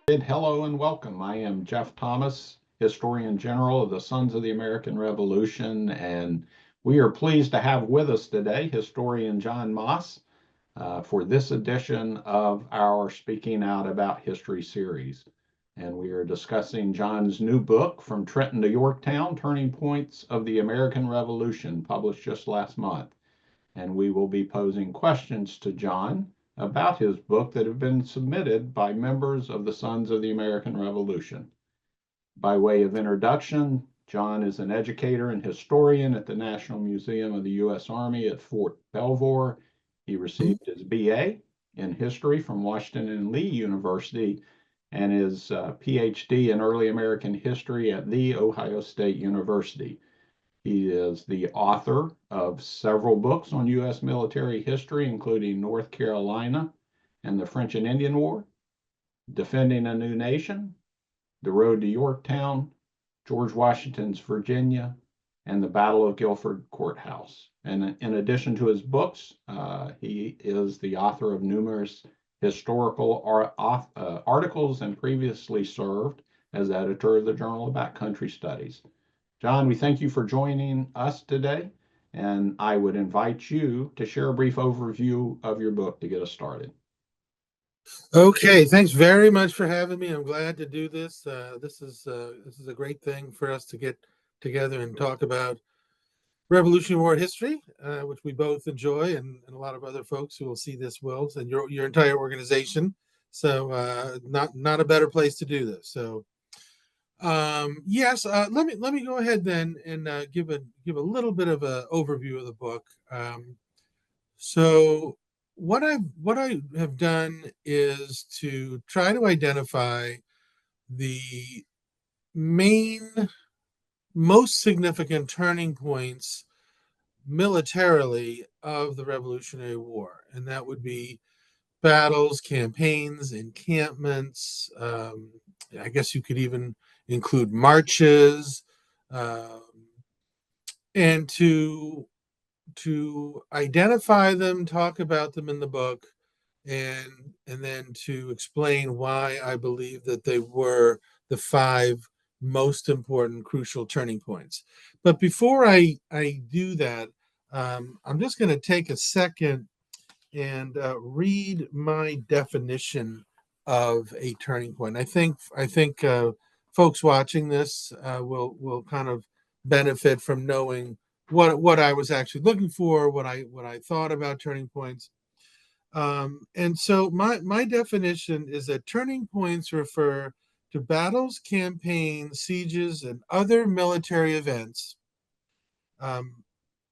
Hello and welcome. I am Jeff Thomas, Historian General of the Sons of the American Revolution, and we are pleased to have with us today historian John Maass for this edition of our Speaking Out About History series. And we are discussing John's new book, From Trenton to Yorktown, Turning Points of the American Revolution, published just last month. And we will be posing questions to John about his book that have been submitted by members of the Sons of the American Revolution. By way of introduction, John is an educator and historian at the National Museum of the U.S. Army at Fort Belvoir. He received his BA in history from Washington and Lee University and his PhD in early American history at The Ohio State University. He is the author of several books on U.S. military history, including North Carolina and the French and Indian War, Defending a New Nation, The Road to Yorktown, George Washington's Virginia, and the Battle of Guilford Courthouse. And in addition to his books, he is the author of numerous historical articles and previously served as editor of the Journal of Backcountry Studies. John, we thank you for joining us today, and I would invite you to share a brief overview of your book to get us started. Okay, thanks very much for having me. I'm glad to do this. This is a great thing for us to get together and talk about Revolutionary War history, which we both enjoy, and a lot of other folks who will see this will, and your entire organization. So, not a better place to do this. So, yes, let me go ahead then and give a little bit of an overview of the book. So what I have done is to try to identify the most significant turning points militarily of the Revolutionary War, and that would be battles, campaigns, encampments. I guess you could even include marches, um, and to identify them, talk about them in the book, and then to explain why I believe that they were the five most important, crucial turning points. But before I do that, I'm just going to take a second and read my definition of a turning point. I think folks watching this will kind of benefit from knowing what I was actually looking for, what I thought about turning points. And so my definition is that turning points refer to battles, campaigns, sieges, and other military events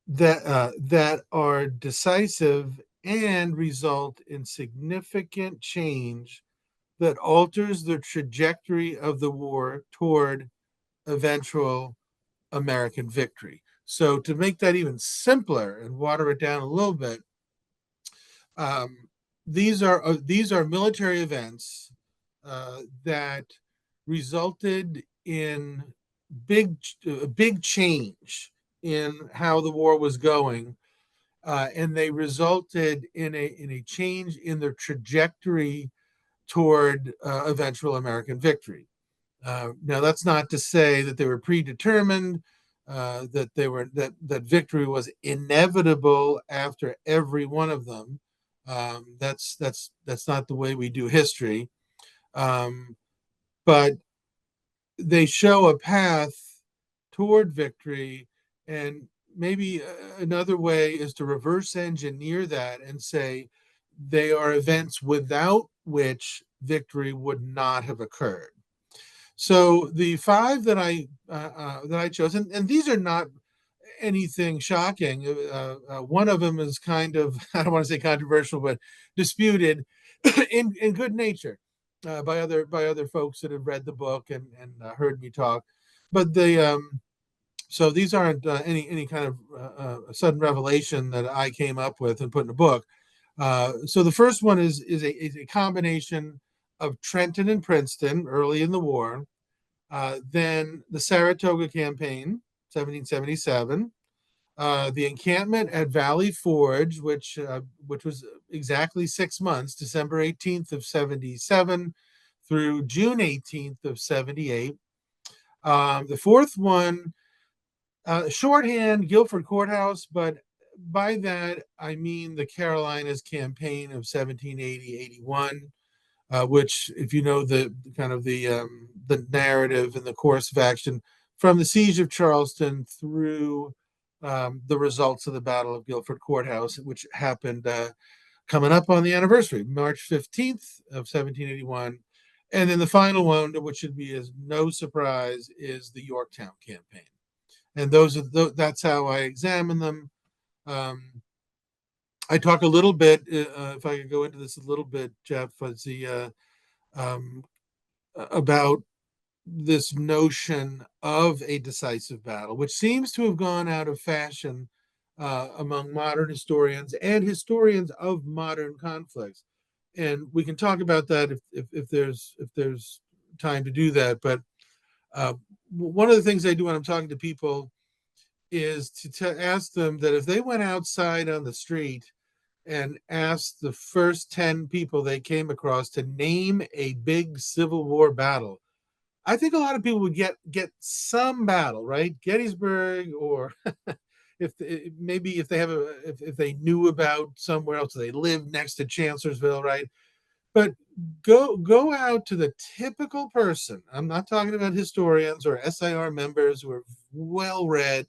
that are decisive and result in significant change that alters the trajectory of the war toward eventual American victory. So to make that even simpler and water it down a little bit, these are military events that resulted in big change in how the war was going, and they resulted in a change in their trajectory toward eventual American victory. Now, that's not to say that they were predetermined, that victory was inevitable after every one of them. That's not the way we do history, but they show a path toward victory. And maybe another way is to reverse engineer that and say they are events without which victory would not have occurred. So the five that I chose, and these are not anything shocking. One of them is kind of, I don't want to say controversial, but disputed in good nature by other folks that have read the book and heard me talk. But so these aren't any kind of sudden revelation that I came up with and put in a book. So the first one is a combination of Trenton and Princeton early in the war, then the Saratoga campaign, 1777, the encampment at Valley Forge, which was exactly 6 months, December 18th of 77 through June 18th of 78. The fourth one, shorthand, Guilford Courthouse, but by that I mean the Carolinas campaign of 1780-81, which, if you know the kind of the narrative and the course of action from the siege of Charleston through the results of the Battle of Guilford Courthouse, which happened coming up on the anniversary, March 15th of 1781. And then the final one, which should be as no surprise, is the Yorktown campaign. And that's how I examine them. I talk a little bit, if I could go into this a little bit, Jeff, um, about this notion of a decisive battle, which seems to have gone out of fashion among modern historians and historians of modern conflicts. And we can talk about that if there's time to do that. But one of the things I do when I'm talking to people is to ask them that if they went outside on the street and asked the first 10 people they came across to name a big Civil War battle, I think a lot of people would get some battle, right? Gettysburg, or if they have if they knew about somewhere else, they lived next to Chancellorsville, right? But go out to the typical person. I'm not talking about historians or SIR members who are well read,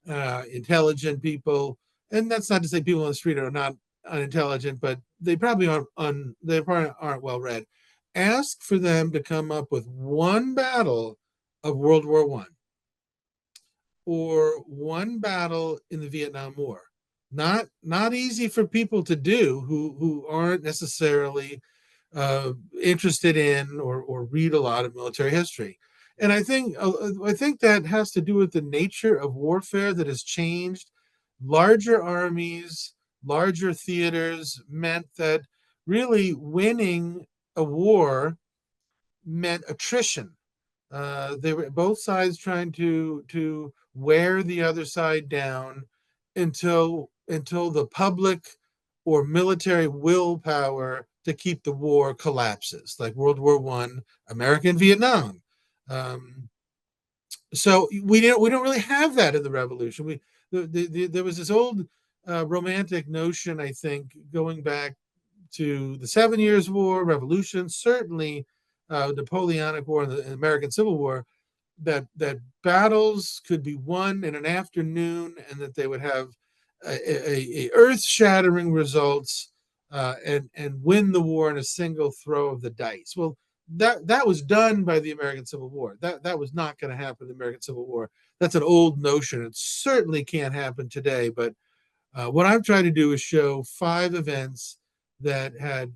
intelligent people, and that's not to say people on the street are not unintelligent, but they probably aren't well read. Ask for them to come up with one battle of World War One or one battle in the Vietnam War. Not easy for people to do who aren't necessarily interested in or read a lot of military history. And I think that has to do with the nature of warfare that has changed. Larger armies, larger theaters meant that really winning a war meant attrition. They were both sides trying to wear the other side down until the public or military willpower to keep the war collapses, like World War One, American Vietnam. Um, so we don't really have that in the Revolution. There was this old romantic notion, I think, going back to the 7 Years' War, Revolution, certainly Napoleonic War and the American Civil War, that battles could be won in an afternoon and that they would have a earth-shattering results and win the war in a single throw of the dice. Well, that was done by the American Civil War. That was not going to happen in the American Civil War. That's an old notion. It certainly can't happen today. But what I'm trying to do is show 5 events that had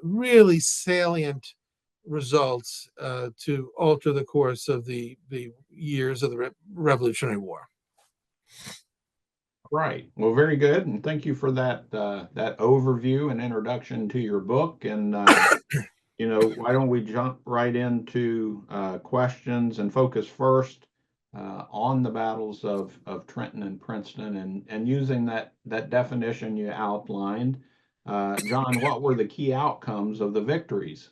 really salient results to alter the course of the years of the Revolutionary War. Right. Well, very good, and thank you for that overview and introduction to your book. And why don't we jump right into questions and focus first on the battles of Trenton and Princeton, and using that definition you outlined. John, what were the key outcomes of the victories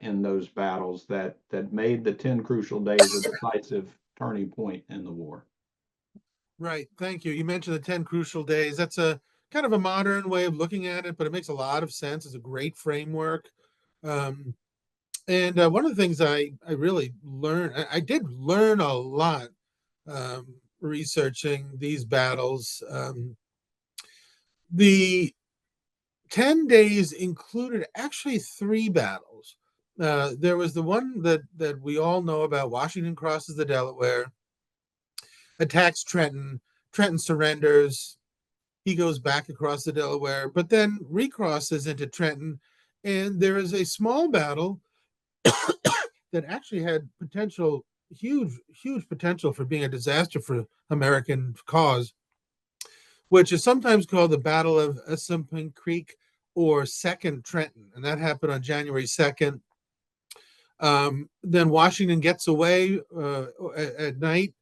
in those battles that made the 10 crucial days a decisive turning point in the war? Right. Thank you. You mentioned the 10 crucial days. That's a kind of a modern way of looking at it, but it makes a lot of sense. It's a great framework. Um, and one of the things I really learned, I did learn a lot researching these battles. The 10 days included actually 3 battles. There was the one that we all know about. Washington crosses the Delaware, attacks Trenton. Trenton surrenders. He goes back across the Delaware, but then recrosses into Trenton. And there is a small battle that actually had huge potential for being a disaster for American cause, which is sometimes called the Battle of Assunpink Creek or Second Trenton. And that happened on January 2nd. Then Washington gets away at night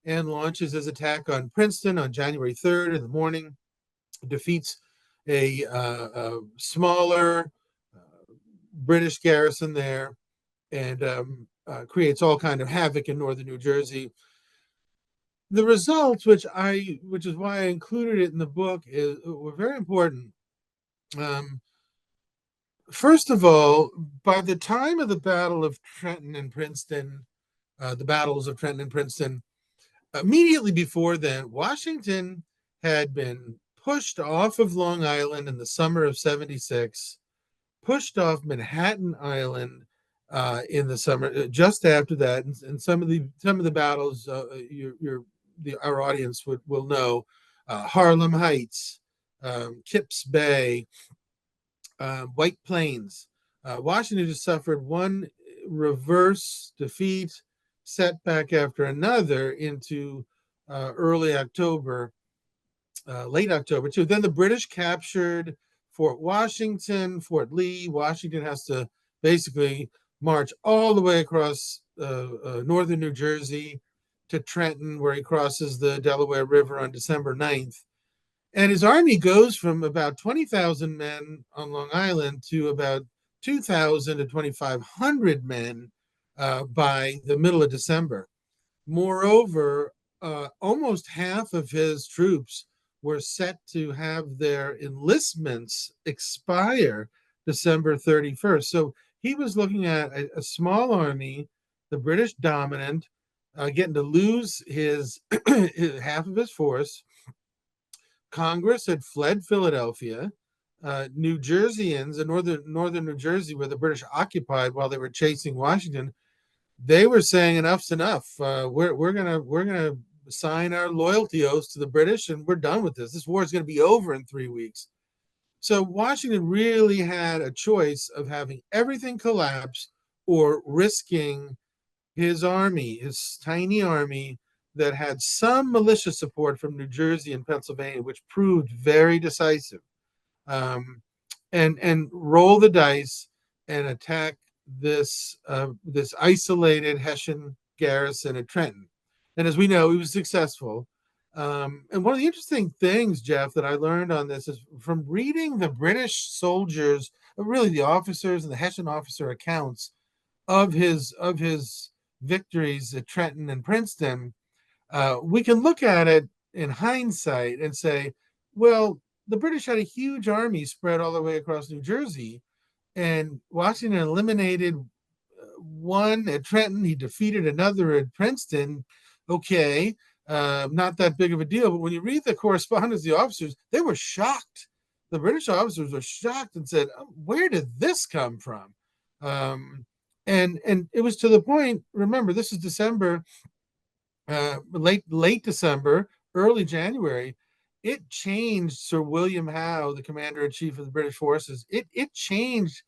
and launches his attack on Princeton on January 3rd in the morning, defeats a smaller British garrison there. creates all kind of havoc in northern New Jersey. The results, which is why I included it in the book, were very important. First of all, by the time of the Battle of Trenton and Princeton, the battles of Trenton and Princeton, immediately before then, Washington had been pushed off of Long Island in the summer of '76, pushed off Manhattan Island in the summer just after that, and some of the battles our audience will know: Harlem Heights, Kips Bay, White Plains. Washington just suffered one reverse defeat, setback after another into early October, late October too. Then the British captured Fort Washington, Fort Lee. Washington has to basically march all the way across northern New Jersey to Trenton, where he crosses the Delaware River on December 9th. And his army goes from about 20,000 men on Long Island to about 2,000 to 2,500 men by the middle of December. Moreover, almost half of his troops were set to have their enlistments expire December 31st. So he was looking at a small army, the British dominant, getting to lose his half of his force. Congress had fled Philadelphia. New Jerseyans in northern New Jersey, where the British occupied while they were chasing Washington, they were saying enough's enough. We're gonna sign our loyalty oaths to the British, and we're done with this. This war is going to be over in 3 weeks. So Washington really had a choice of having everything collapse or risking his army, his tiny army that had some militia support from New Jersey and Pennsylvania, which proved very decisive, and roll the dice and attack this isolated Hessian garrison at Trenton. And as we know, he was successful. And one of the interesting things, Jeff, that I learned on this is from reading the British soldiers, really the officers and the Hessian officer accounts of his victories at Trenton and Princeton. We can look at it in hindsight and say, well, the British had a huge army spread all the way across New Jersey, and Washington eliminated one at Trenton. He defeated another at Princeton. Okay, not that big of a deal. But when you read the correspondence of the officers, they were shocked. The British officers were shocked and said, where did this come from? And it was to the point, remember, this is December, late December, early January. It changed Sir William Howe, the commander-in-chief of the British forces. It changed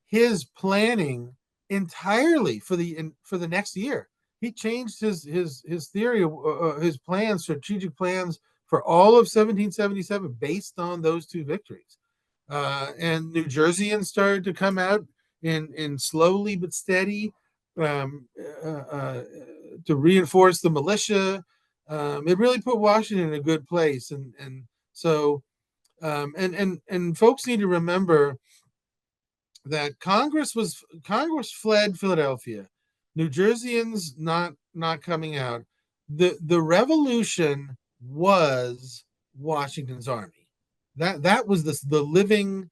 his planning entirely for the next year. He changed his theory, his plans, strategic plans for all of 1777 based on those two victories. And New Jerseyans started to come out in slowly but steady to reinforce the militia. It really put Washington in a good place, and so and folks need to remember that Congress fled Philadelphia. New Jerseyans not coming out. The revolution was Washington's army. That was the living,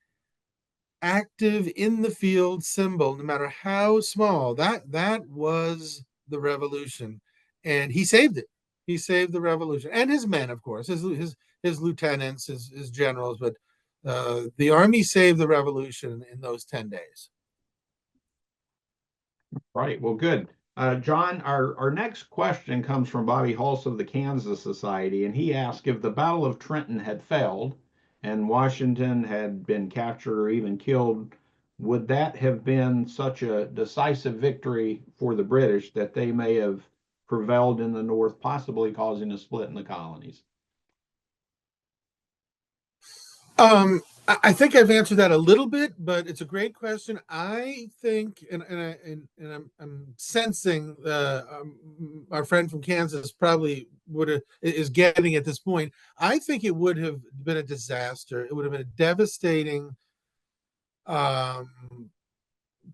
active, in the field symbol, no matter how small. That was the revolution, and he saved it. He saved the revolution, and his men, of course, his lieutenants, his generals, but the army saved the revolution in those 10 days. Right. Well, good. John, our next question comes from Bobby Hulse of the Kansas Society, and he asked if the Battle of Trenton had failed and Washington had been captured or even killed, would that have been such a decisive victory for the British that they may have prevailed in the North, possibly causing a split in the colonies? I think I've answered that a little bit, but it's a great question. I think, and I'm sensing our friend from Kansas probably is getting at this point. I think it would have been a disaster. It would have been a devastating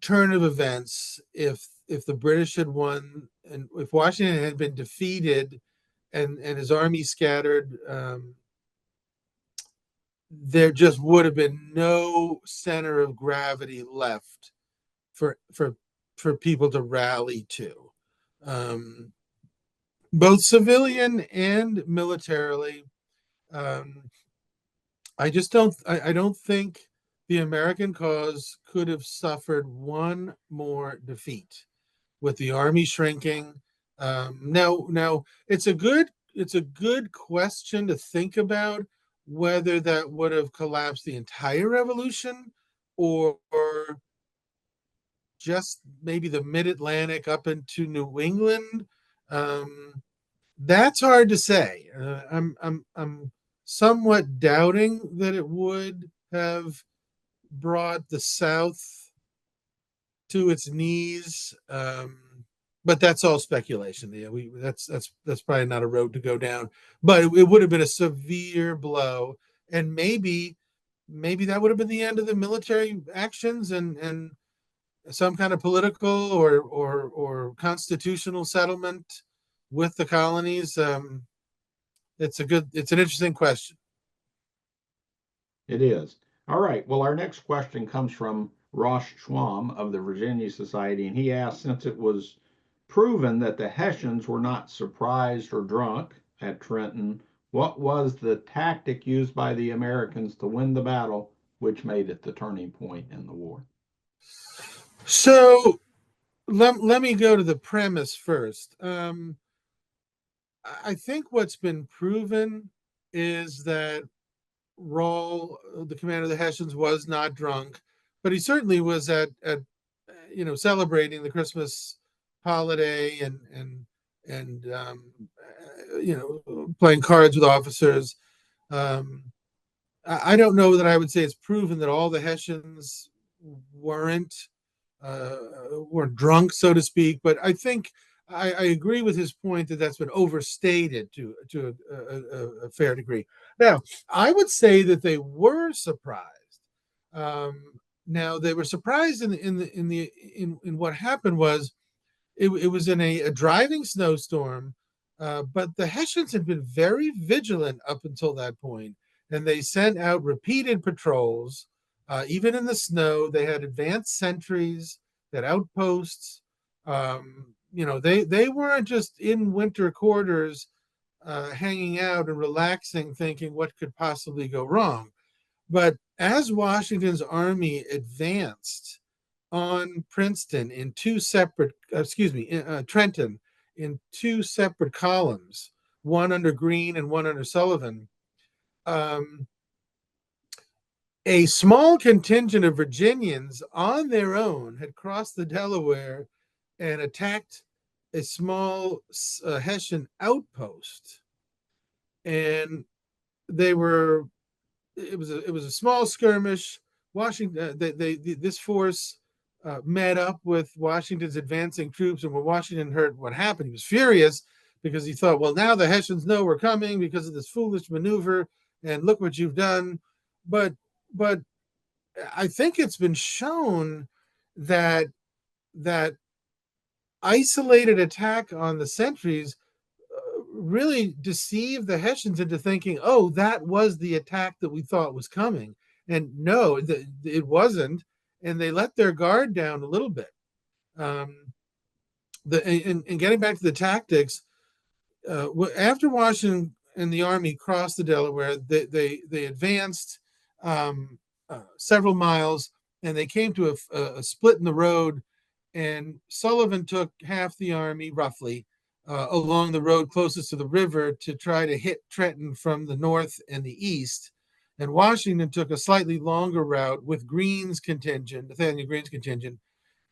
turn of events if the British had won and if Washington had been defeated and his army scattered. There just would have been no center of gravity left for for for people to rally to, um, both civilian and militarily. Um, I just don't. I don't think the American cause could have suffered one more defeat with the army shrinking. Now it's a good question to think about whether that would have collapsed the entire revolution or just maybe the mid Atlantic up into New England. Um, that's hard to say. I'm somewhat doubting that it would have brought the South to its knees. But that's all speculation. Yeah, that's probably not a road to go down. But it would have been a severe blow, and maybe that would have been the end of the military actions and some kind of political or constitutional settlement with the colonies. It's an interesting question. It is. All right. Well, our next question comes from Ross Schwam of the Virginia Society, and he asked, since it was proven that the Hessians were not surprised or drunk at Trenton, what was the tactic used by the Americans to win the battle, which made it the turning point in the war? So let me go to the premise first. I think what's been proven is that Rawl, the commander of the Hessians, was not drunk, but he certainly was at celebrating the Christmas holiday and playing cards with officers. Um, I don't know that I would say it's proven that all the Hessians weren't uh, weren't drunk, so to speak. But I think I agree with his point that that's been overstated to a fair degree. Now, I would say that they were surprised. Now they were surprised in what happened was it was in a driving snowstorm, but the Hessians had been very vigilant up until that point, and they sent out repeated patrols. Even in the snow, they had advanced sentries, that outposts. They weren't just in winter quarters, hanging out and relaxing, thinking what could possibly go wrong. But as Washington's army advanced on Princeton in two separate, Trenton in two separate columns, one under Greene and one under Sullivan. Um, a small contingent of Virginians on their own had crossed the Delaware and attacked a small Hessian outpost. And they were it was a small skirmish. Washington, this force met up with Washington's advancing troops, and when Washington heard what happened, he was furious because he thought, well, now the Hessians know we're coming because of this foolish maneuver, and look what you've done. But I think it's been shown that that isolated attack on the sentries really deceived the Hessians into thinking, oh, that was the attack that we thought was coming. And no, it wasn't. And they let their guard down a little bit. Um, and getting back to the tactics, after Washington and the army crossed the Delaware, they advanced several miles, and they came to a split in the road. And Sullivan took half the army, roughly, along the road closest to the river to try to hit Trenton from the north and the east. And Washington took a slightly longer route with Greene's contingent, Nathaniel Greene's contingent,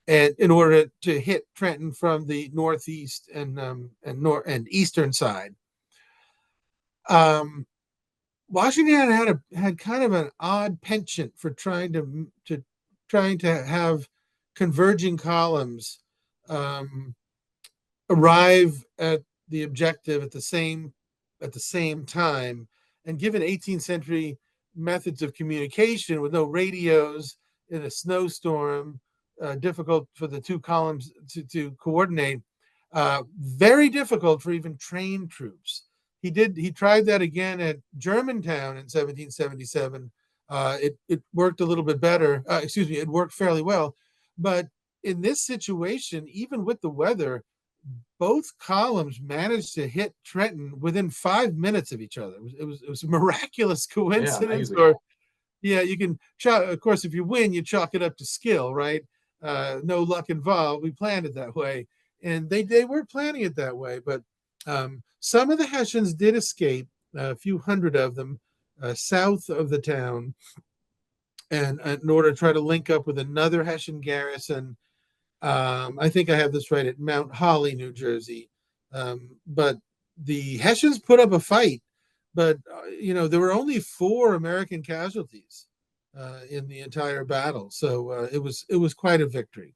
and in order to hit Trenton from the northeast and eastern side. Washington had kind of an odd penchant for trying to have converging columns arrive at the objective at the same time. And given 18th century methods of communication with no radios in a snowstorm, difficult for the two columns to coordinate. Very difficult for even trained troops. He tried that again at Germantown in 1777. It worked a little bit better. Excuse me, it worked fairly well. But in this situation, even with the weather, both columns managed to hit Trenton within 5 minutes of each other. It was a miraculous Yeah, coincidence, amazing. or yeah, you can chalk, of course, if you win, you chalk it up to skill, right? No luck involved. We planned it that way. And they were planning it that way. But some of the Hessians did escape, a few hundred of them, south of the town, and in order to try to link up with another Hessian garrison. I think I have this right, at Mount Holly, New Jersey. But the Hessians put up a fight, but there were only 4 American casualties in the entire battle, so it was quite a victory.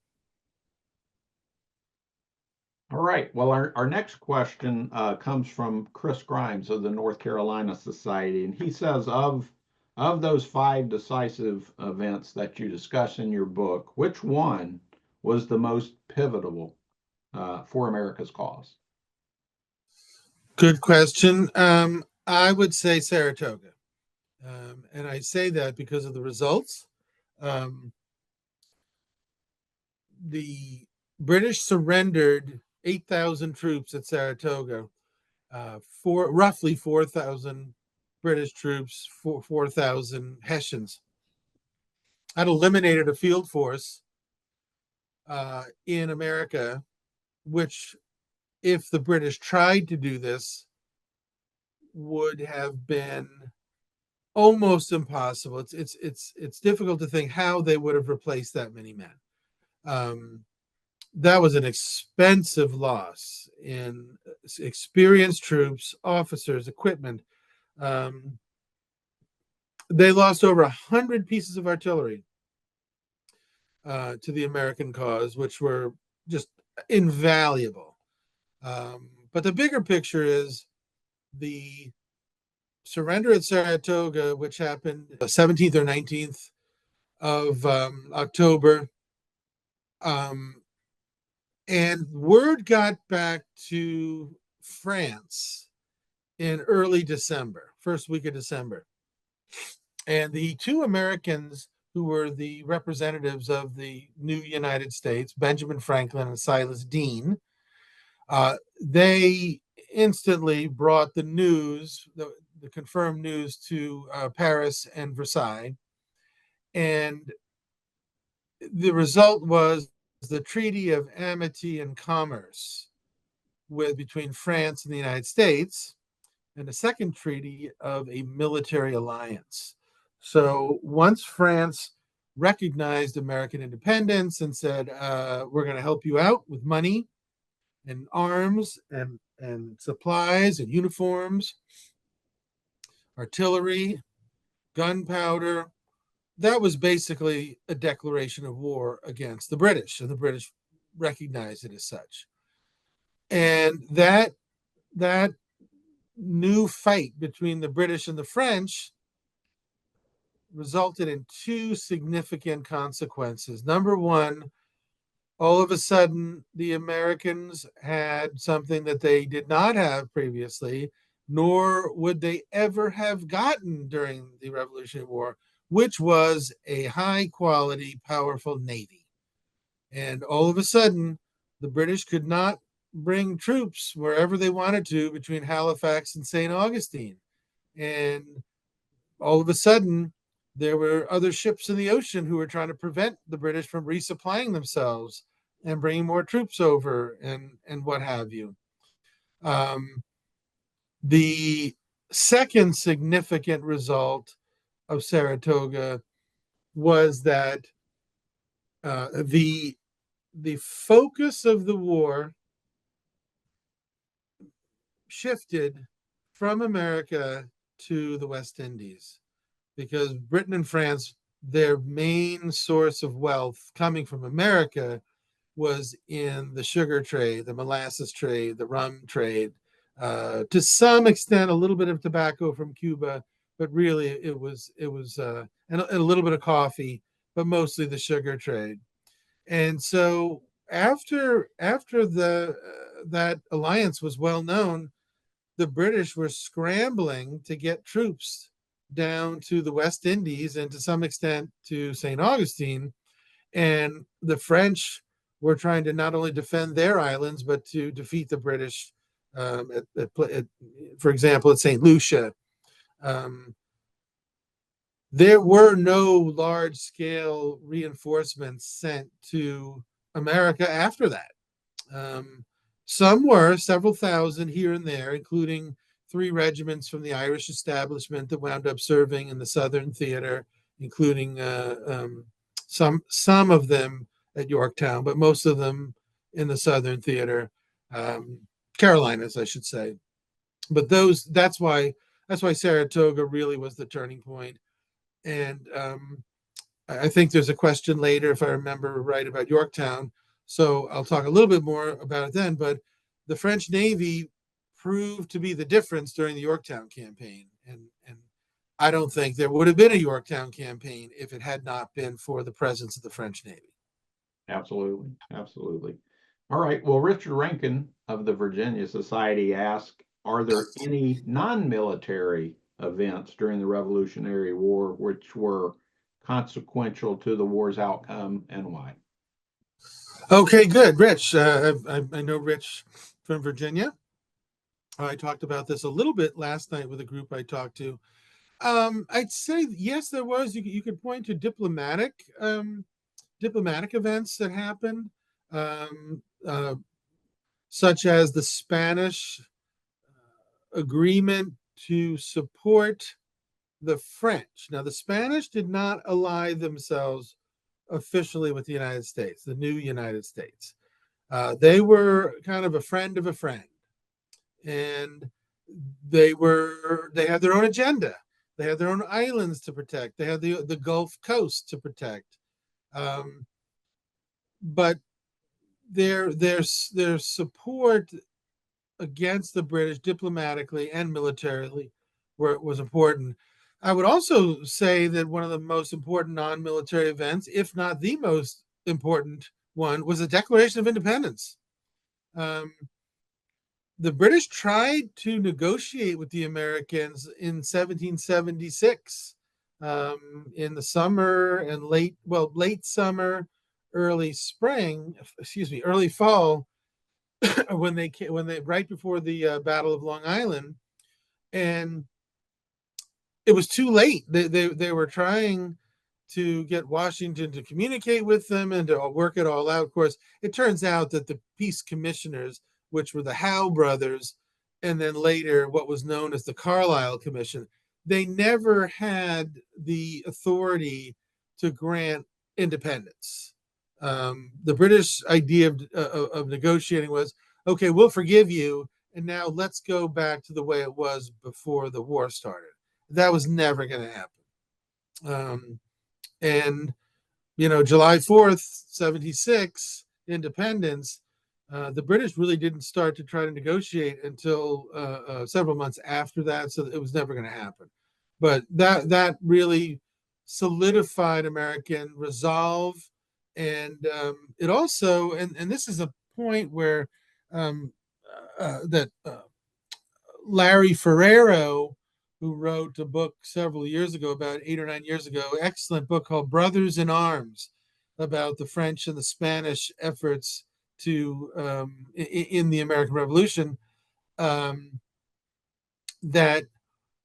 All right. Well, our next question comes from Chris Grimes of the North Carolina Society, and he says of those 5 decisive events that you discuss in your book, which one was the most pivotal for America's cause? Good question. I would say Saratoga, and I say that because of the results. Um, the British surrendered 8,000 troops at Saratoga, for roughly 4,000 British troops, 4,000 Hessians. That eliminated a field force in America, which, if the British tried to do this, would have been almost impossible. It's difficult to think how they would have replaced that many men. That was an expensive loss in experienced troops, officers, equipment. They lost over 100 pieces of artillery to the American cause, which were just invaluable. But the bigger picture is the surrender at Saratoga, which happened the 17th or 19th of October. And word got back to France in early December, first week of December. And the 2 Americans who were the representatives of the new United States, Benjamin Franklin and Silas Deane, they instantly brought the news, the confirmed news, to Paris and Versailles. And the result was the Treaty of Amity and Commerce between France and the United States, and a second treaty of a military alliance. So once France recognized American independence and said, we're going to help you out with money and arms and supplies and uniforms, artillery, gunpowder, that was basically a declaration of war against the British, and the British recognized it as such. And that new fight between the British and the French resulted in 2 significant consequences. Number one, all of a sudden, the Americans had something that they did not have previously, nor would they ever have gotten during the Revolutionary War, which was a high quality, powerful navy. And all of a sudden, the British could not bring troops wherever they wanted to between Halifax and St. Augustine. And all of a sudden, there were other ships in the ocean who were trying to prevent the British from resupplying themselves and bringing more troops over, and what have you. The second significant result of Saratoga was that the focus of the war shifted from America to the West Indies, because Britain and France, their main source of wealth coming from America was in the sugar trade, the molasses trade, the rum trade, to some extent a little bit of tobacco from Cuba, but really it was and a little bit of coffee, but mostly the sugar trade. And so after the that alliance was well known, the British were scrambling to get troops down to the West Indies and to some extent to St. Augustine. And the French were trying to not only defend their islands, but to defeat the British, for example, at St. Lucia. Um, there were no large scale reinforcements sent to America after that. Um, some were several thousand here and there, including 3 regiments from the Irish establishment that wound up serving in the Southern Theater, including some of them at Yorktown, but most of them in the Southern Theater, um, Carolinas, I should say. But that's why Saratoga really was the turning point. And I think there's a question later, if I remember right, about Yorktown. So I'll talk a little bit more about it then. But the French Navy proved to be the difference during the Yorktown campaign. And I don't think there would have been a Yorktown campaign if it had not been for the presence of the French Navy. Absolutely, absolutely. All right. Well, Richard Rankin of the Virginia Society asked, are there any non-military events during the Revolutionary War which were consequential to the war's outcome and why? Okay, good. Rich, I know Rich from Virginia. I talked about this a little bit last night with a group I talked to. I'd say yes, there was. You could point to diplomatic events that happened, um, uh, such as the Spanish agreement to support the French. Now, the Spanish did not ally themselves officially with the United States, the new United States. They were kind of a friend of a friend, and they had their own agenda. They had their own islands to protect. They had the Gulf Coast to protect. Um, but their support against the British diplomatically and militarily was important. I would also say that one of the most important non-military events, if not the most important one, was the Declaration of Independence. Um, the British tried to negotiate with the Americans in 1776, in the summer and late summer, early spring, early fall, when they right before the Battle of Long Island, and it was too late. They were trying to get Washington to communicate with them and to work it all out. Of course, it turns out that the peace commissioners, which were the Howe brothers, and then later what was known as the Carlisle Commission, they never had the authority to grant independence. The British idea of negotiating was, okay, we'll forgive you, and now let's go back to the way it was before the war started. That was never going to happen. And July 4th, 76, independence, the British really didn't start to try to negotiate until several months after that, so it was never going to happen. But that really solidified American resolve, and it also, and this is a point where that Larry Ferrero, who wrote a book several years ago, about 8 or 9 years ago, excellent book called Brothers in Arms, about the French and the Spanish efforts to in the American Revolution. That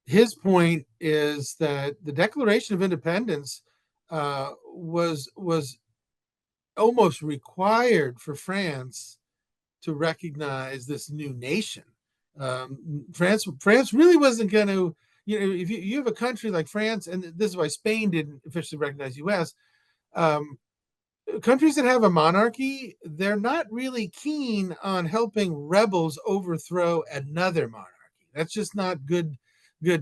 his point is that the Declaration of Independence was almost required for France to recognize this new nation. France really wasn't going to, if you have a country like France, and this is why Spain didn't officially recognize U.S. Countries that have a monarchy, they're not really keen on helping rebels overthrow another monarchy. That's just not good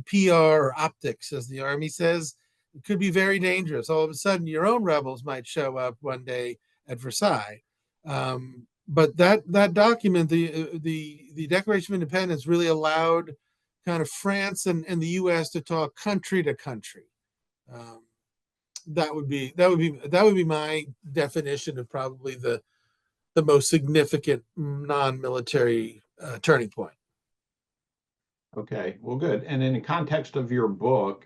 PR or optics, as the army says. It could be very dangerous. All of a sudden, your own rebels might show up one day at Versailles. But that document, the Declaration of Independence, really allowed kind of France and the U.S. to talk country to country. that would be my definition of probably the most significant non-military turning point. Okay, well, good. And in the context of your book,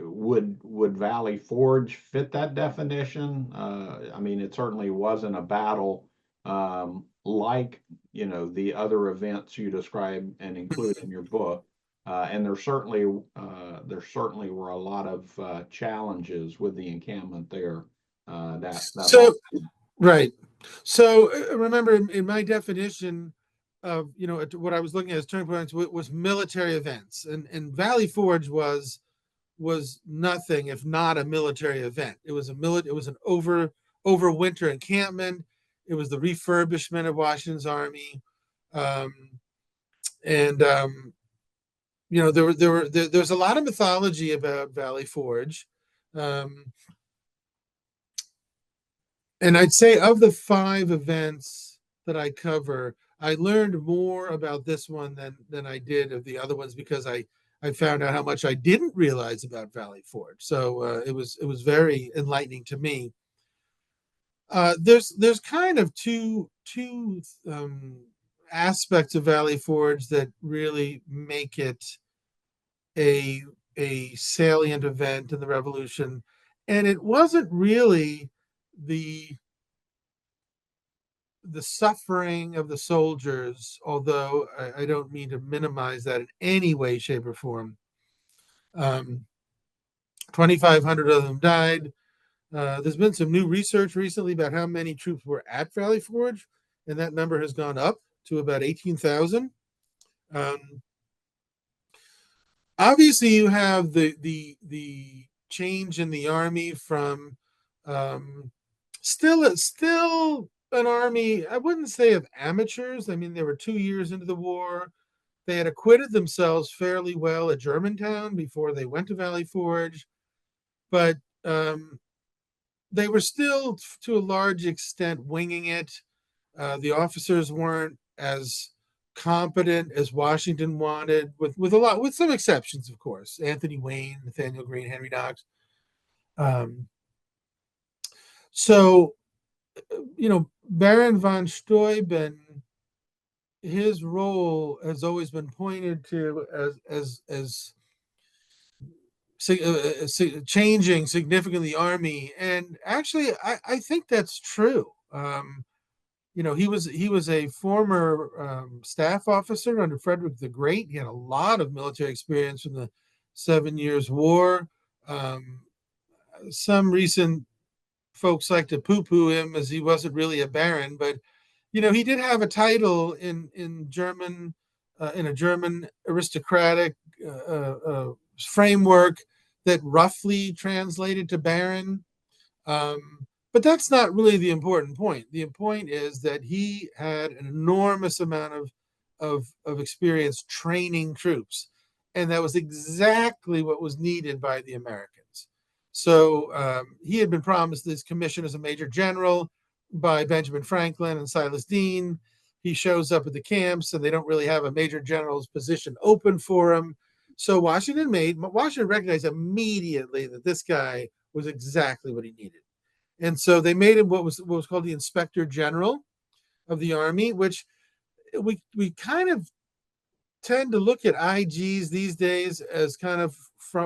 would Valley Forge fit that definition? I mean, it certainly wasn't a battle like, the other events you describe and include in your book. And there certainly were a lot of challenges with the encampment there. That So all. right. So remember, in my definition of what I was looking at as turning points was military events, and Valley Forge was nothing if not a military event. It was an overwinter encampment. It was the refurbishment of Washington's army, um, and there's a lot of mythology about Valley Forge. Um, And I'd say of the five events that I cover, I learned more about this one than I did of the other ones because I found out how much I didn't realize about Valley Forge. So it was very enlightening to me. There's kind of two aspects of Valley Forge that really make it a a salient event in the Revolution, and it wasn't really the the suffering of the soldiers, although I don't mean to minimize that in any way, shape, or form. Um, 2,500 of them died. There's been some new research recently about how many troops were at Valley Forge, and that number has gone up to about 18,000. Um, Obviously, you have the change in the army from um, still an army. I wouldn't say of amateurs. I mean, they were 2 years into the war. They had acquitted themselves fairly well at Germantown before they went to Valley Forge, but um, they were still, to a large extent, winging it. The officers weren't as competent as Washington wanted, with some exceptions, of course. Anthony Wayne, Nathaniel Greene, Henry Knox. Um, so, Baron von Steuben, his role has always been pointed to as changing significantly the army, and actually, I think that's true. He was a former staff officer under Frederick the Great. He had a lot of military experience from the 7 Years' War. Um, some recent folks like to poo-poo him as he wasn't really a baron, but he did have a title in a German aristocratic framework that roughly translated to baron. But that's not really the important point. The point is that he had an enormous amount of experience training troops, and that was exactly what was needed by the Americans. So he had been promised this commission as a major general by Benjamin Franklin and Silas Deane. He shows up at the camps, and they don't really have a major general's position open for him. So Washington recognized immediately that this guy was exactly what he needed. And so they made him what was called the Inspector General of the Army, which we kind of tend to look at IGs these days as kind of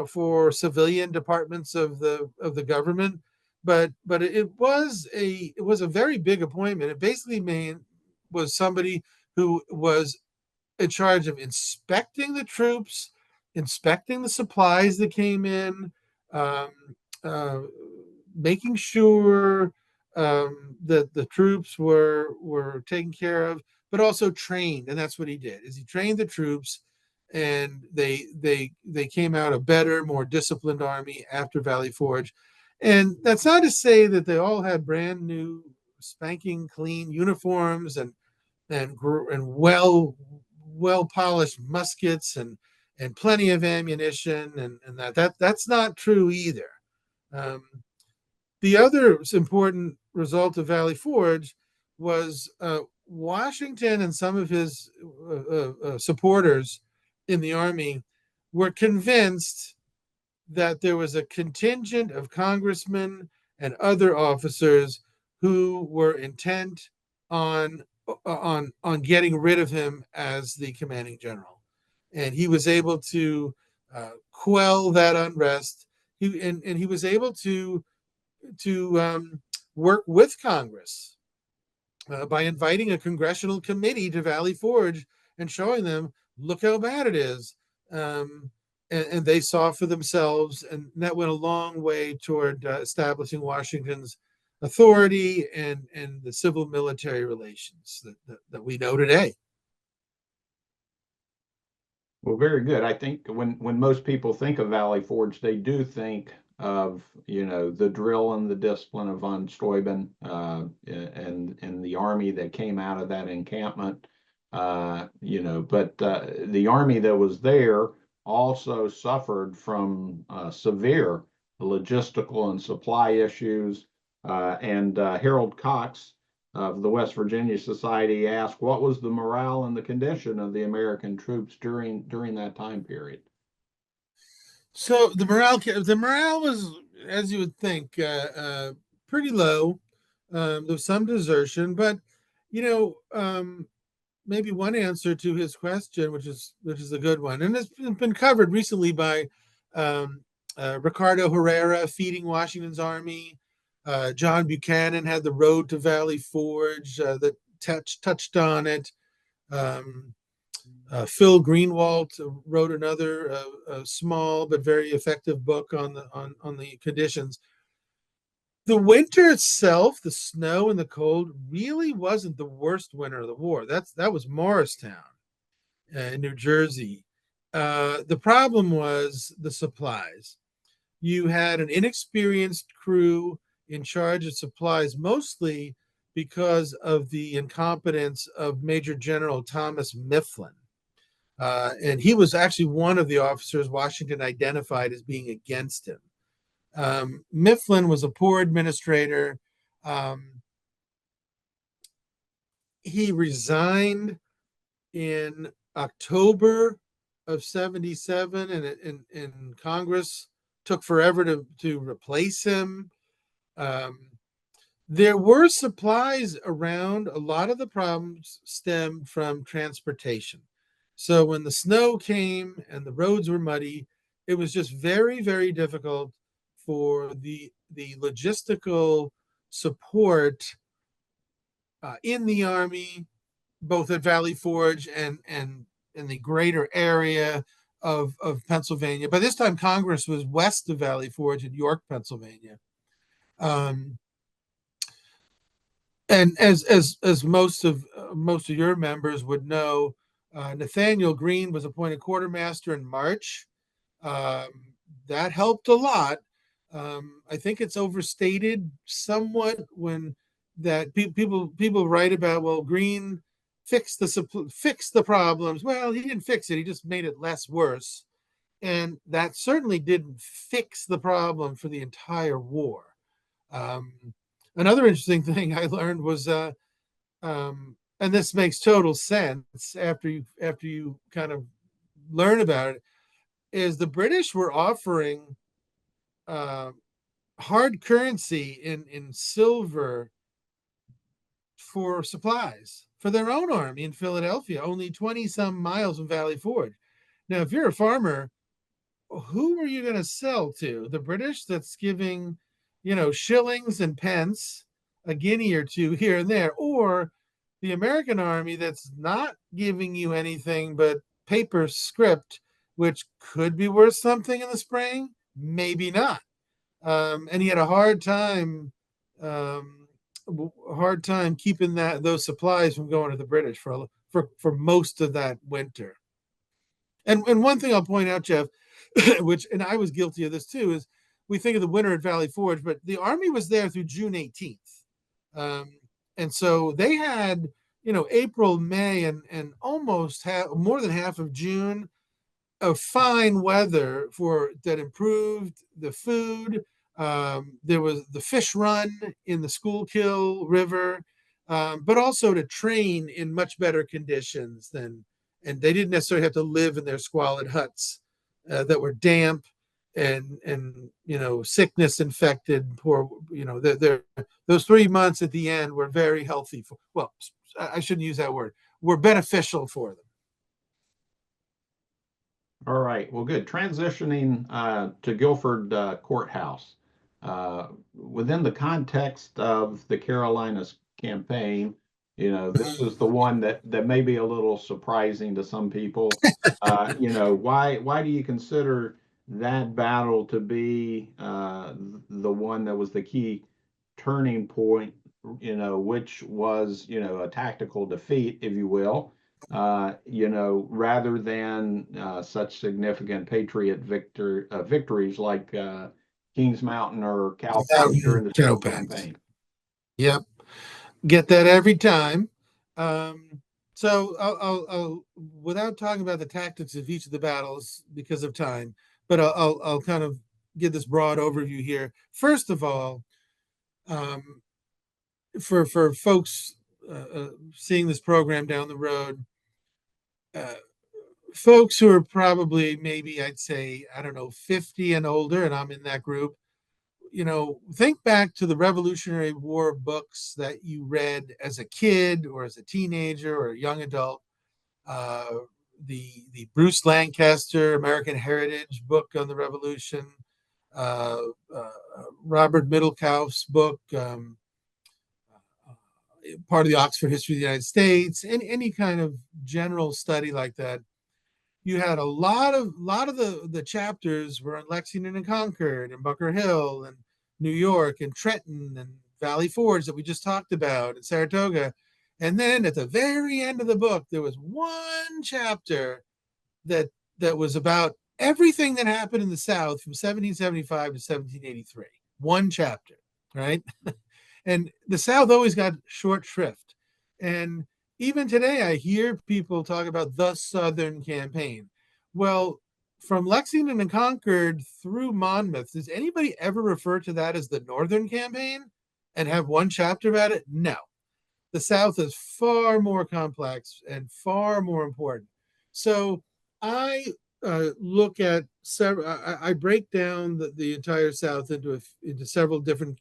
for civilian departments of the government, but it was a very big appointment. It basically was somebody who was in charge of inspecting the troops, inspecting the supplies that came in, um, uh, making sure that the troops were taken care of, but also trained. And that's what he did: is he trained the troops, and they came out a better, more disciplined army after Valley Forge. And that's not to say that they all had brand new, spanking clean uniforms and well polished muskets and plenty of ammunition, and that's not true either. Um, the other important result of Valley Forge was Washington and some of his supporters in the army were convinced that there was a contingent of congressmen and other officers who were intent on on getting rid of him as the commanding general, and he was able to quell that unrest. And he was able to work with Congress by inviting a congressional committee to Valley Forge and showing them, look how bad it is. And they saw for themselves, and that went a long way toward establishing Washington's authority and the civil military relations that we know today. Well, very good. I think when most people think of Valley Forge, they do think of, the drill and the discipline of von Steuben, and the army that came out of that encampment. But the army that was there also suffered from severe logistical and supply issues. And Harold Cox of the West Virginia Society asked, what was the morale and the condition of the American troops during that time period? So the morale was, as you would think, pretty low. There was some desertion, but you know, maybe one answer to his question, which is a good one, and it's been covered recently by Ricardo Herrera feeding Washington's army. John Buchanan had the Road to Valley Forge that touched on it. Um, Phil Greenwald wrote another small but very effective book on the conditions. The winter itself, the snow and the cold, really wasn't the worst winter of the war. That was Morristown in New Jersey. The problem was the supplies. You had an inexperienced crew in charge of supplies, mostly because of the incompetence of Major General Thomas Mifflin. And he was actually one of the officers Washington identified as being against him. Mifflin was a poor administrator. He resigned in October of 77, and Congress took forever to replace him. There were supplies around. A lot of the problems stemmed from transportation. So when the snow came and the roads were muddy, it was just very, very difficult for the logistical support in the army, both at Valley Forge and in the greater area of Pennsylvania. By this time, Congress was west of Valley Forge in York, Pennsylvania. Um, and as most of your members would know, Nathaniel Greene was appointed quartermaster in March. That helped a lot. I think it's overstated somewhat when that people write about, well, Greene fixed the problems. Well, he didn't fix it; he just made it less worse, and that certainly didn't fix the problem for the entire war. Um, Another interesting thing I learned was, and this makes total sense after you kind of learn about it, is the British were offering uh, hard currency in silver for supplies for their own army in Philadelphia, only 20 some miles from Valley Forge. Now, if you're a farmer, who are you going to sell to? The British that's giving, shillings and pence, a guinea or two here and there, or the American army that's not giving you anything but paper script, which could be worth something in the spring, maybe not. And he had um, a hard time keeping those supplies from going to the British for most of that winter. And one thing I'll point out, Jeff, which, and I was guilty of this too, is we think of the winter at Valley Forge, but the Army was there through June 18th. Um, and so they had, April, May, and almost more than half of June of fine weather that improved the food. There was the fish run in the Schuylkill River, but also to train in much better conditions and they didn't necessarily have to live in their squalid huts that were damp. and sickness infected poor, those 3 months at the end were very healthy for, well, I shouldn't use that word, were beneficial for them. All right, well, good. Transitioning to Guilford Courthouse. Within the context of the Carolinas campaign, this is the one that may be a little surprising to some people. Why do you consider that battle to be the one that was the key turning point, which was, a tactical defeat, if you will, rather than such significant patriot victories like Kings Mountain or Cowpens during the spring Cowpens. campaign. Yep, get that every time. So I'll without talking about the tactics of each of the battles because of time, but I'll kind of give this broad overview here. First of all, um, for folks seeing this program down the road, uh, folks who are probably, maybe I'd say, I don't know, 50 and older, and I'm in that group, think back to the Revolutionary War books that you read as a kid or as a teenager or a young adult. Uh, the Bruce Lancaster American Heritage book on the Revolution, uh, uh, Robert Middlecoff's book, part of the Oxford History of the United States, any kind of general study like that. You had a lot of the chapters were in Lexington and Concord and Bunker Hill and New York and Trenton and Valley Forge that we just talked about, and Saratoga. And then at the very end of the book, there was one chapter that was about everything that happened in the South from 1775 to 1783. One chapter, right? And the South always got short shrift. And even today, I hear people talk about the Southern campaign. Well, from Lexington and Concord through Monmouth, does anybody ever refer to that as the Northern campaign and have one chapter about it? No. The South is far more complex and far more important. So I look at several, I break down the entire South into several different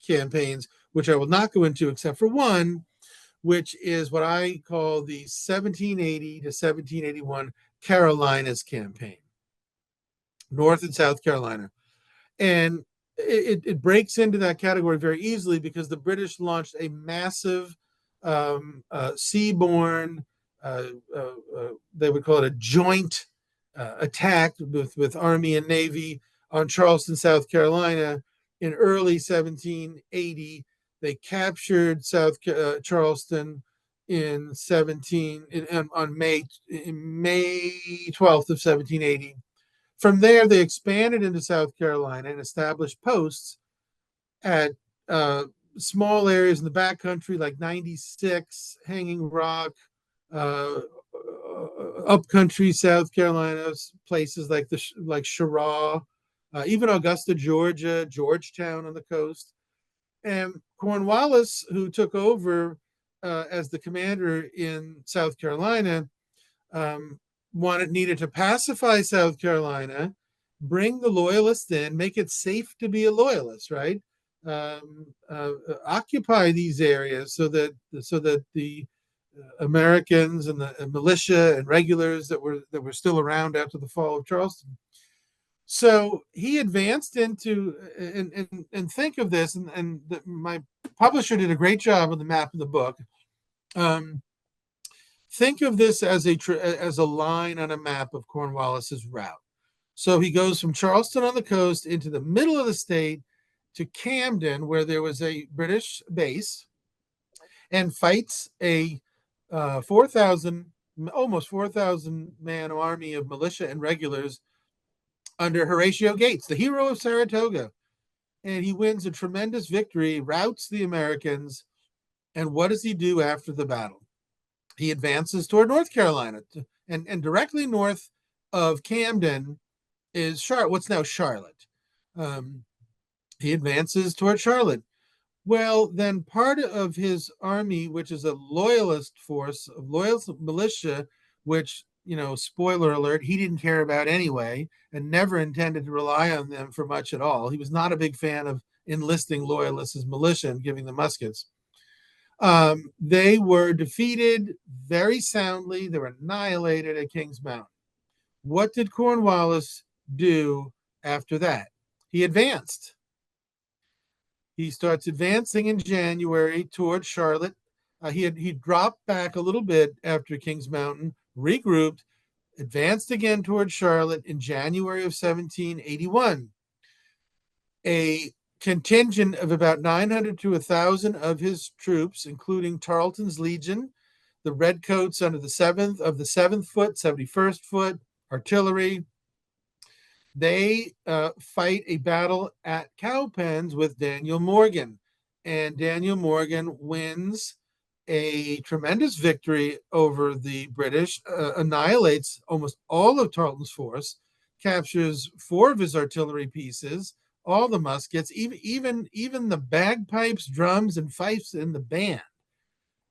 campaigns, which I will not go into except for one, which is what I call the 1780 to 1781 Carolinas campaign, North and South Carolina. And it breaks into that category very easily because the British launched a massive seaborne, they would call it a joint attack with Army and Navy on Charleston, South Carolina in early 1780. They captured Charleston on May 12th of 1780. From there, they expanded into South Carolina and established posts at small areas in the backcountry like 96, Hanging Rock, upcountry South Carolina, places like Cheraw, even Augusta, Georgia, Georgetown on the coast. And Cornwallis, who took over as the commander in South Carolina, needed to pacify South Carolina, bring the loyalists in, make it safe to be a loyalist, right? Occupy these areas so that the Americans and the militia and regulars that were still around after the fall of Charleston. So he advanced into, and think of this, and my publisher did a great job on the map of the book. Think of this as a line on a map of Cornwallis's route. So he goes from Charleston on the coast into the middle of the state to Camden, where there was a British base, and fights a almost 4,000 man army of militia and regulars under Horatio Gates, the hero of Saratoga. And he wins a tremendous victory, routs the Americans. And what does he do after the battle? He advances toward North Carolina, and directly north of Camden is what's now Charlotte. He advances toward Charlotte. Well, then part of his army, which is a loyalist force, of loyalist militia, which spoiler alert, he didn't care about anyway and never intended to rely on them for much at all. He was not a big fan of enlisting loyalists as militia and giving them muskets. They were defeated very soundly. They were annihilated at Kings Mountain. What did Cornwallis do after that? He advanced. He starts advancing in January toward Charlotte. He dropped back a little bit after Kings Mountain, regrouped, advanced again toward Charlotte in January of 1781. A contingent of about 900 to 1,000 of his troops, including Tarleton's Legion, the Redcoats under the 7th Foot, 71st Foot, artillery. They fight a battle at Cowpens with Daniel Morgan, and Daniel Morgan wins a tremendous victory over the British, annihilates almost all of Tarleton's force, captures 4 of his artillery pieces, all the muskets, even the bagpipes, drums, and fifes in the band.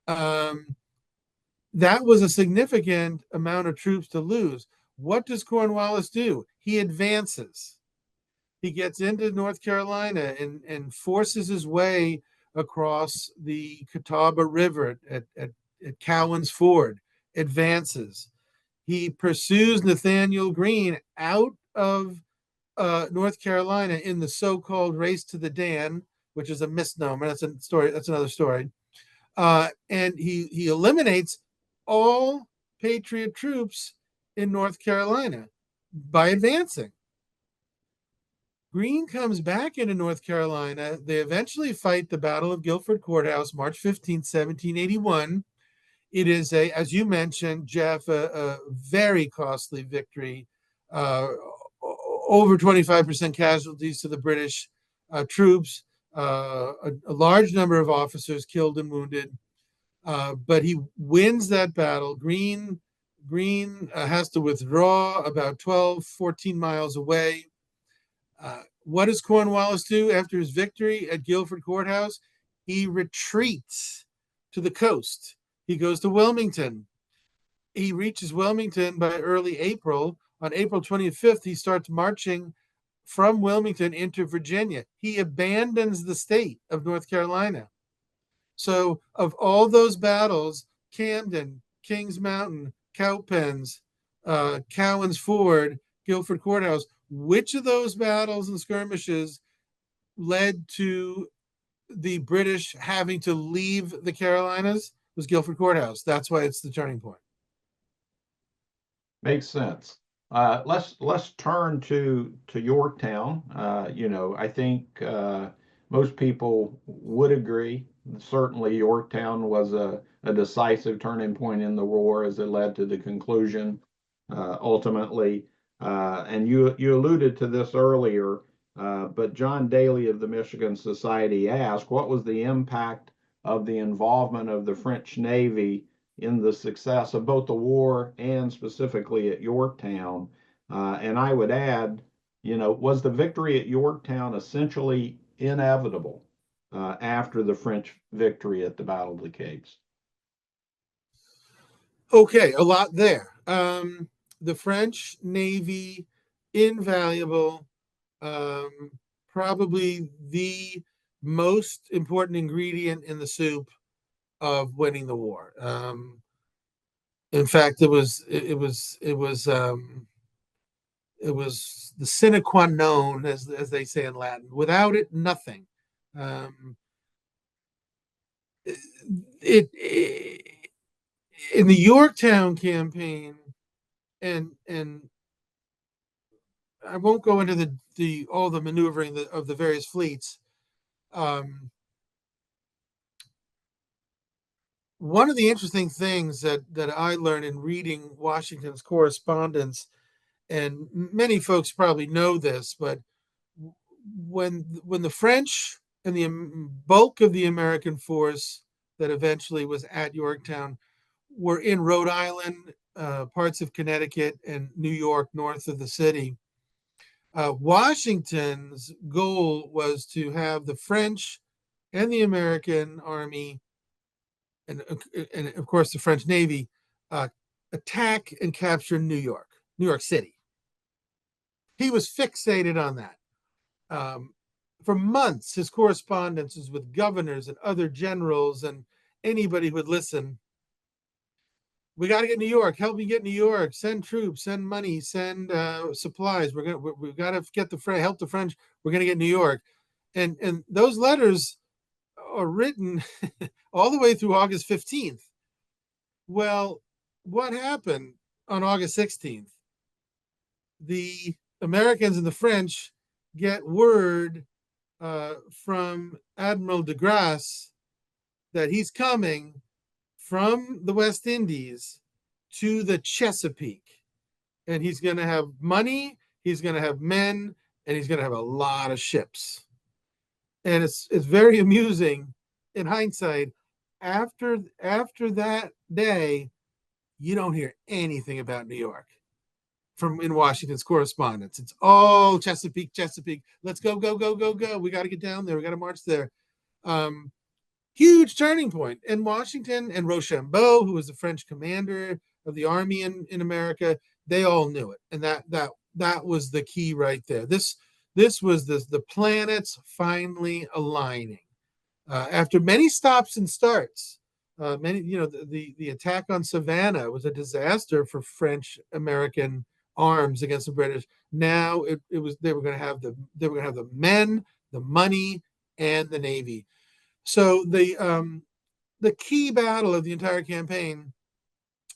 That was a significant amount of troops to lose. What does Cornwallis do? He advances. He gets into North Carolina and forces his way across the Catawba River at Cowan's Ford, advances. He pursues Nathaniel Greene out of North Carolina in the so-called Race to the Dan, which is a misnomer. That's a story. That's another story. And he eliminates all Patriot troops in North Carolina by advancing. Greene comes back into North Carolina. They eventually fight the Battle of Guilford Courthouse, March 15th, 1781. It is, as you mentioned, Jeff, a very costly victory. Over 25% casualties to the British troops, a large number of officers killed and wounded. But he wins that battle. Greene has to withdraw about 12, 14 miles away. What does Cornwallis do after his victory at Guilford Courthouse? He retreats to the coast. He goes to Wilmington. He reaches Wilmington by early April. On April 25th, he starts marching from Wilmington into Virginia. He abandons the state of North Carolina. So of all those battles, Camden, Kings Mountain, Cowpens, Cowan's Ford, Guilford Courthouse, which of those battles and skirmishes led to the British having to leave the Carolinas? It was Guilford Courthouse. That's why it's the turning point. Makes sense. Let's turn to Yorktown. I think most people would agree. Certainly, Yorktown was a decisive turning point in the war as it led to the conclusion ultimately. And you alluded to this earlier, but John Daly of the Michigan Society asked, what was the impact of the involvement of the French Navy in the success of both the war and specifically at Yorktown? And I would add, was the victory at Yorktown essentially inevitable after the French victory at the Battle of the Capes? Okay, a lot there. The French Navy, invaluable, probably the most important ingredient in the soup of winning the war. In fact, it was the sine qua non, as they say in Latin. Without it, nothing. It in the Yorktown campaign, and I won't go into the all the maneuvering of the various fleets. One of the interesting things that I learned in reading Washington's correspondence, and many folks probably know this, but when the French and the bulk of the American force that eventually was at Yorktown were in Rhode Island, parts of Connecticut, and New York north of the city, Washington's goal was to have the French and the American army, and of course the French Navy, attack and capture New York City. He was fixated on that. Um, for months, his correspondences with governors and other generals and anybody who would listen, we got to get New York. Help me get New York. Send troops. Send money. Send supplies. We've got to get help the French. We're gonna get New York. And those letters are written all the way through August 15th. Well, what happened on August 16th? The Americans and the French get word from Admiral de Grasse that he's coming from the West Indies to the Chesapeake. And he's going to have money, he's going to have men, and he's going to have a lot of ships. And it's very amusing in hindsight. After that day, you don't hear anything about New York from in Washington's correspondence. It's all Chesapeake, Chesapeake. Let's go, go, go, go, go. We got to get down there. We got to march there. Um, Huge turning point. And Washington and Rochambeau, who was the French commander of the army in America, they all knew it. And that was the key right there. This was the planets finally aligning. After many stops and starts, the attack on Savannah was a disaster for French American arms against the British. Now it was they were going to have the men, the money, and the navy. So the key battle of the entire campaign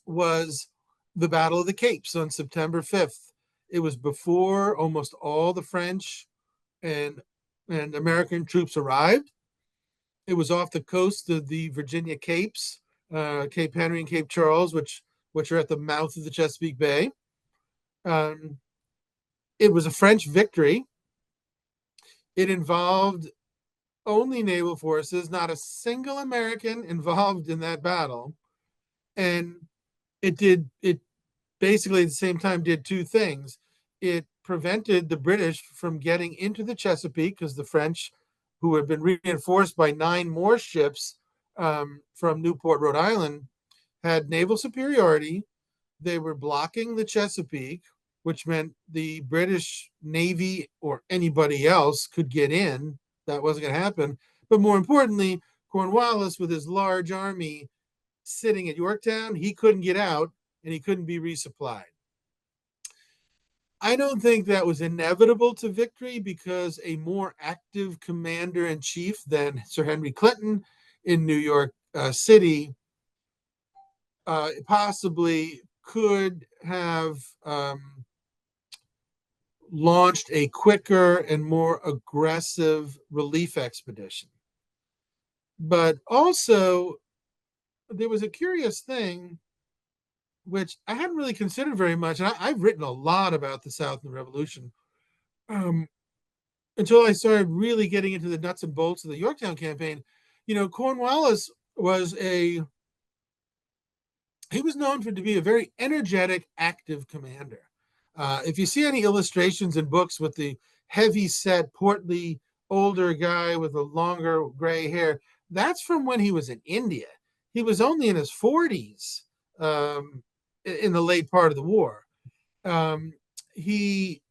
was the Battle of the Capes on September 5th. It was before almost all the French and American troops arrived. It was off the coast of the Virginia Capes, Cape Henry and Cape Charles, which are at the mouth of the Chesapeake Bay. It was a French victory. It involved only naval forces, not a single American involved in that battle. And it basically at the same time did two things. It prevented the British from getting into the Chesapeake because the French, who had been reinforced by 9 more ships from Newport, Rhode Island, had naval superiority. They were blocking the Chesapeake, which meant the British Navy or anybody else could get in. That wasn't going to happen. But more importantly, Cornwallis, with his large army sitting at Yorktown, he couldn't get out and he couldn't be resupplied. I don't think that was inevitable to victory because a more active commander in chief than Sir Henry Clinton in New York City possibly could have launched a quicker and more aggressive relief expedition. But also, there was a curious thing which I hadn't really considered very much. And I've written a lot about the South and the Revolution until I started really getting into the nuts and bolts of the Yorktown campaign. Cornwallis he was known to be a very energetic, active commander. If you see any illustrations in books with the heavy set, portly, older guy with the longer gray hair, that's from when he was in India. He was only in his 40s in the late part of the war. He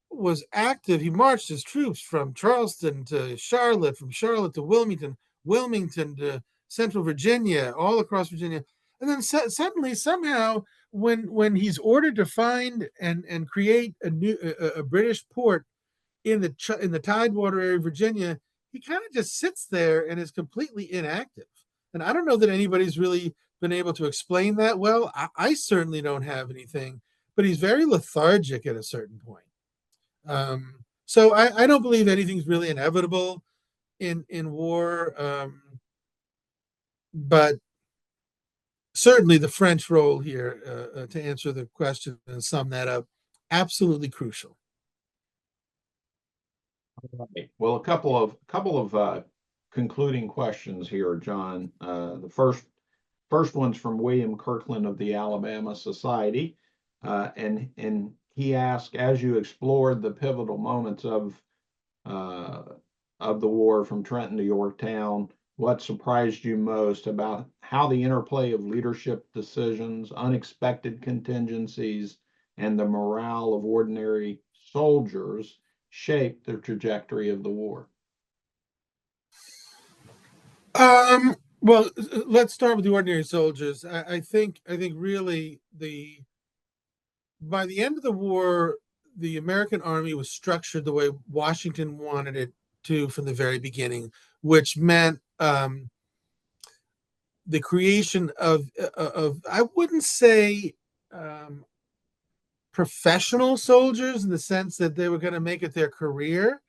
was active. He marched his troops from Charleston to Charlotte, from Charlotte to Wilmington, Wilmington to Central Virginia, all across Virginia. And then suddenly, somehow, when he's ordered to find and create a British port in the Tidewater area of Virginia, he kind of just sits there and is completely inactive. And I don't know that anybody's really been able to explain that well. I certainly don't have anything, but he's very lethargic at a certain point. So I don't believe anything's really inevitable in war, but certainly the French role here, to answer the question and sum that up, absolutely crucial. Right. Well, a couple of concluding questions here, John. The first one's from William Kirkland of the Alabama Society, and he asked, as you explored the pivotal moments of the war from Trenton to Yorktown, What surprised you most about how the interplay of leadership decisions, unexpected contingencies, and the morale of ordinary soldiers shaped the trajectory of the war? Well, let's start with the ordinary soldiers. I think really by the end of the war, the American army was structured the way Washington wanted it to from the very beginning, which meant the creation of I wouldn't say um, professional soldiers in the sense that they were going to make it their career,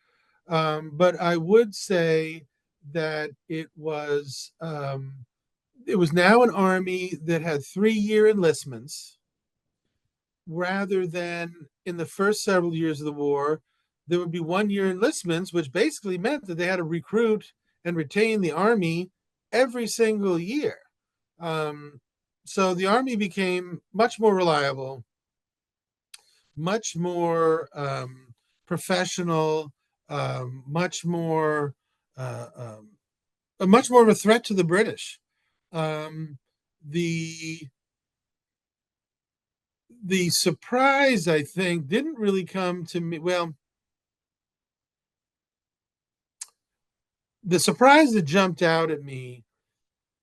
but I would say that it was now an army that had 3-year enlistments rather than in the first several years of the war, there would be 1-year enlistments, which basically meant that they had to recruit and retain the army every single year. Um, so the army became much more reliable, much more professional, much more uh, um, much more of a threat to the British. Um, the the surprise, I think, didn't really come to me. Well, the surprise that jumped out at me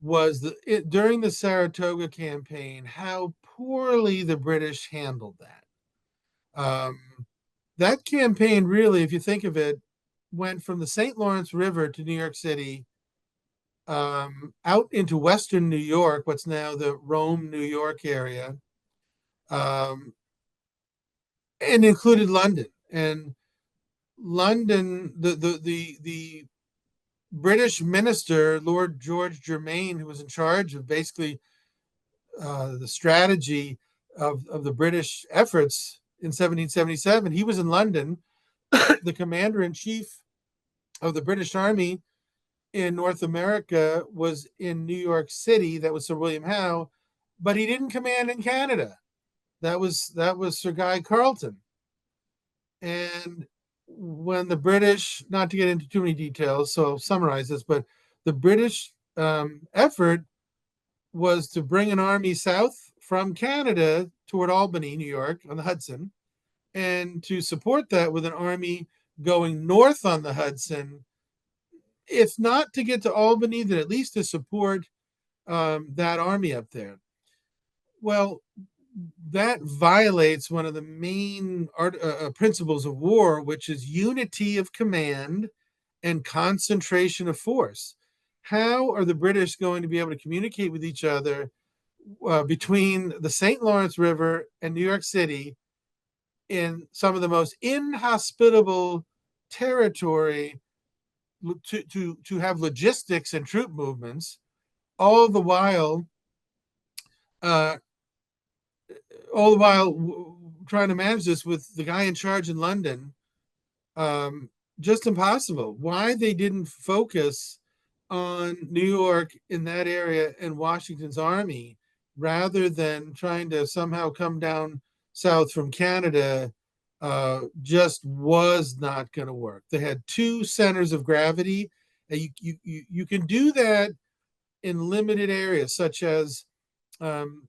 was during the Saratoga campaign, how poorly the British handled that. That campaign really, if you think of it, went from the St. Lawrence River to New York City, out into Western New York, what's now the Rome, New York area, um, and included London. And London, the British minister, Lord George Germain, who was in charge of basically the strategy of the British efforts in 1777, he was in London. The commander in chief of the British Army in North America was in New York City. That was Sir William Howe, but he didn't command in Canada. That was Sir Guy Carleton. And when the British, not to get into too many details, so I'll summarize this, but the British effort was to bring an army south from Canada toward Albany, New York, on the Hudson, and to support that with an army going north on the Hudson, if not to get to Albany, then at least to support that army up there. Well, that violates one of the main principles of war, which is unity of command and concentration of force. How are the British going to be able to communicate with each other between the St. Lawrence River and New York City in some of the most inhospitable territory to have logistics and troop movements, all the while uh, trying to manage this with the guy in charge in London? um, just impossible. Why they didn't focus on New York in that area and Washington's army rather than trying to somehow come down south from Canada just was not going to work. They had two centers of gravity. And you can do that in limited areas, such as um,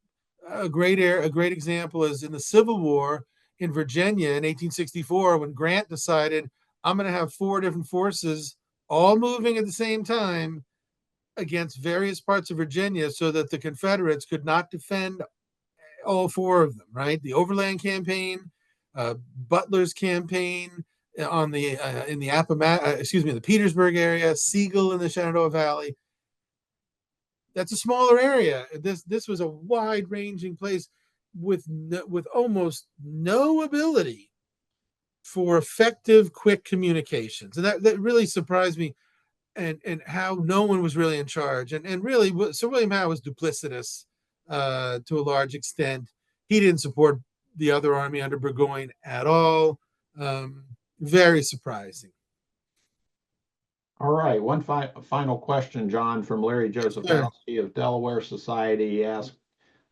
a great example is in the Civil War in Virginia in 1864 when Grant decided I'm going to have 4 different forces all moving at the same time against various parts of Virginia so that the Confederates could not defend all 4 of them. Right, the Overland Campaign, Butler's campaign on the in the the Petersburg area, Sigel in the Shenandoah Valley. That's a smaller area. This was a wide ranging place with almost no ability for effective, quick communications, and that really surprised me. And how no one was really in charge, and really, Sir William Howe was duplicitous to a large extent. He didn't support the other army under Burgoyne at all. Um, Very surprising. All right, one final question, John, from Larry Sure. Josephowski of Delaware Society. He asked,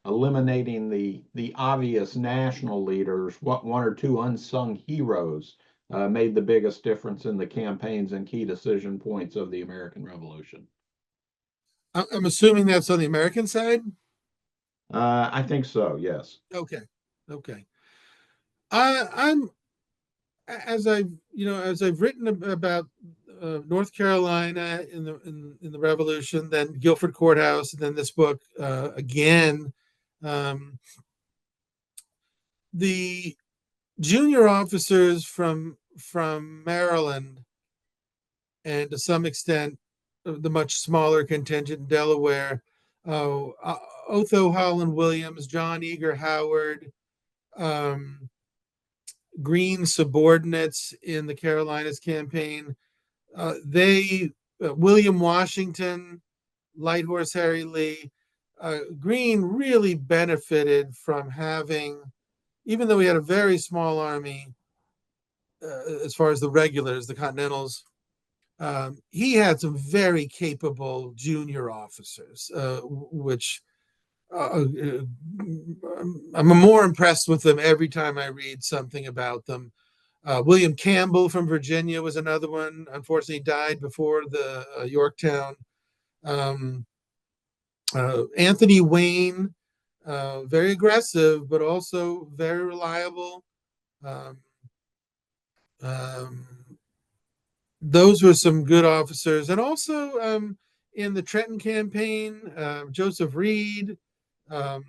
eliminating the obvious national leaders, what one or two unsung heroes made the biggest difference in the campaigns and key decision points of the American Revolution? I'm assuming that's on the American side. I think so, yes. Okay, okay. I'm as I've written about North Carolina in the Revolution, then Guilford Courthouse, and then this book again. Um, the junior officers from Maryland, and to some extent the much smaller contingent in Delaware, Otho Holland Williams, John Eager Howard, um, Green subordinates in the Carolinas campaign. They William Washington, Light Horse Harry Lee, Green really benefited from having, even though he had a very small army as far as the regulars, the Continentals. He had some very capable junior officers, which I'm more impressed with them every time I read something about them. William Campbell from Virginia was another one. Unfortunately, died before the Yorktown. Um, Anthony Wayne, very aggressive, but also very reliable. Um, um, those were some good officers. And also in the Trenton campaign, Joseph Reed, um,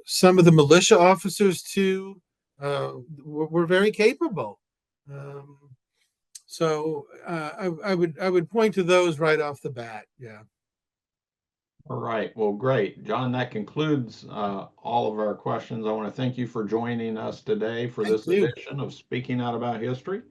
some of the militia officers too, were very capable. Um, I would point to those right off the bat. Yeah. All right. Well, great. John, that concludes all of our questions. I want to thank you for joining us today for Thank this you. edition of Speaking Out About History.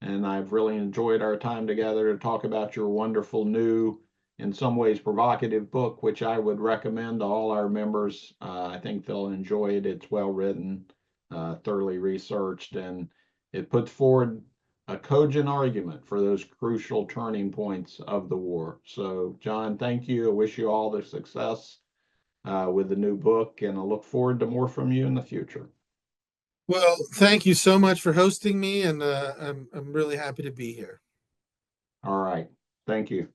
And I've really enjoyed our time together to talk about your wonderful new, in some ways provocative book, which I would recommend to all our members. I think they'll enjoy it. It's well written, thoroughly researched, and it puts forward a cogent argument for those crucial turning points of the war. So, John, thank you. I wish you all the success with the new book, and I look forward to more from you in the future. Well, thank you so much for hosting me, and I'm really happy to be here. All right. Thank you.